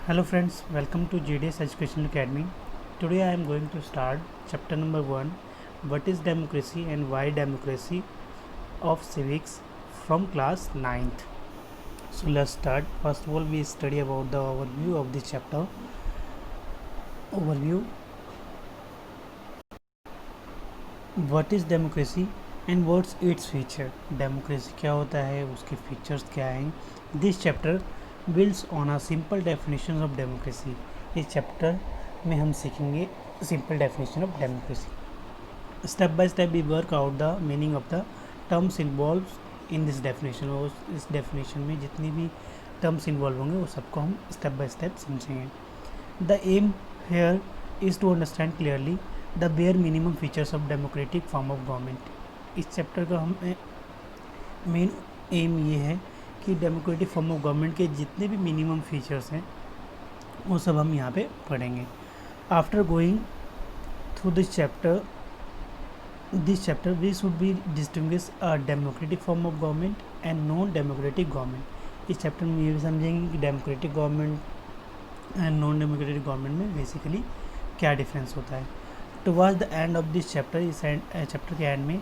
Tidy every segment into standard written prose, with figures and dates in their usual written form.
Hello friends, welcome to GDS Educational Academy. Today I am going to start chapter number 1, what is democracy and why democracy of civics, from class 9th. So let's start. First of all, we study about the overview of this chapter. Overview, what is democracy and what's its feature. Democracy क्या होता है, उसके features क्या हैं. This chapter builds on a simple definition of democracy. इस chapter में हम सीखेंगे simple definition of democracy. Step by step we work out the meaning of the terms involved in this definition. और इस definition में जितनी भी terms involve होंगे वो सबको हम step by step समझेंगे. The aim here is to understand clearly the bare minimum features of democratic form of government. इस चैप्टर का हम मेन एम ये है कि डेमोक्रेटिक फॉर्म ऑफ गवर्नमेंट के जितने भी मिनिमम फीचर्स हैं वो सब हम यहाँ पे पढ़ेंगे. After going through this chapter we should be distinguish a democratic form of government and non democratic government. इस चैप्टर में ये भी समझेंगे कि democratic government and non democratic government में बेसिकली क्या डिफरेंस होता है. Towards the end of this chapter, इस चैप्टर के एंड में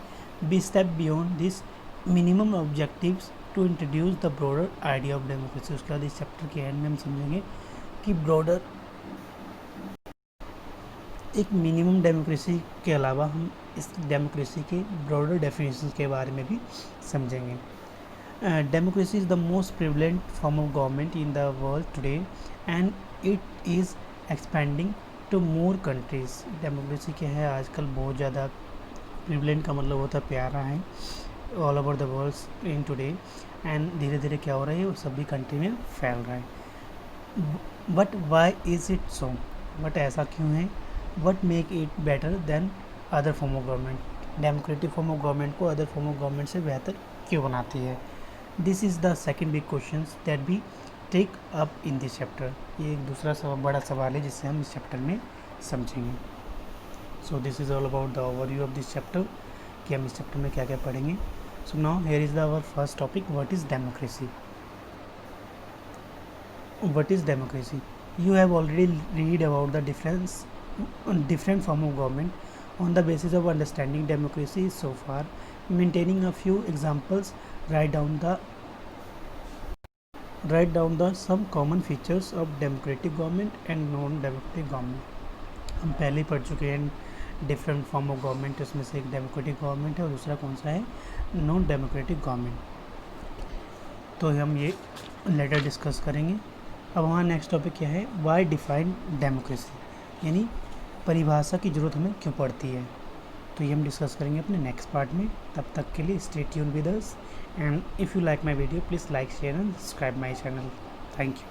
we step beyond this minimum objectives to introduce the broader idea of democracy. उसके बाद इस चैप्टर के एंड में हम समझेंगे कि ब्रॉडर एक मिनिमम डेमोक्रेसी के अलावा हम इस डेमोक्रेसी के ब्रॉडर डेफिनेशन के बारे में भी समझेंगे. Democracy is the most prevalent form of government in the world today and it is expanding to more countries. Democracy क्या है, आजकल बहुत ज़्यादा प्रिवलेंट का मतलब होता है प्यारा है all over the world in today, and धीरे धीरे क्या हो रहा है वो सभी कंट्री में फैल रहा है. But why is it so, but ऐसा क्यों है. What make it better than other form of government. Democratic form of government को अदर फॉर्म ऑफ गवर्नमेंट से बेहतर क्यों बनाती है. This is the second big question that we take up in this chapter. ये एक दूसरा बड़ा सवाल है जिससे हम इस चैप्टर में समझेंगे. So this is all about the overview of this chapter कि हम इस चैप्टर में क्या क्या पढ़ेंगे. So now here is the our first topic, what is democracy. What is democracy. You have already read about the different form of government on the basis of understanding democracy so far. Maintaining a few examples, write down the some common features of democratic government and non-democratic government. हम पहले ही पढ़ चुके हैं different form of government. उसमें से एक democratic government है और दूसरा कौन सा है, नॉन डेमोक्रेटिक गवर्नमेंट. तो हम ये लेटर डिस्कस करेंगे. अब हमारा नेक्स्ट टॉपिक क्या है, वाई डिफाइन डेमोक्रेसी, यानी परिभाषा की ज़रूरत हमें क्यों पड़ती है. तो ये हम डिस्कस करेंगे अपने नेक्स्ट पार्ट में. तब तक के लिए stay tune with us, and if you like my video please like share and subscribe my channel. Thank you.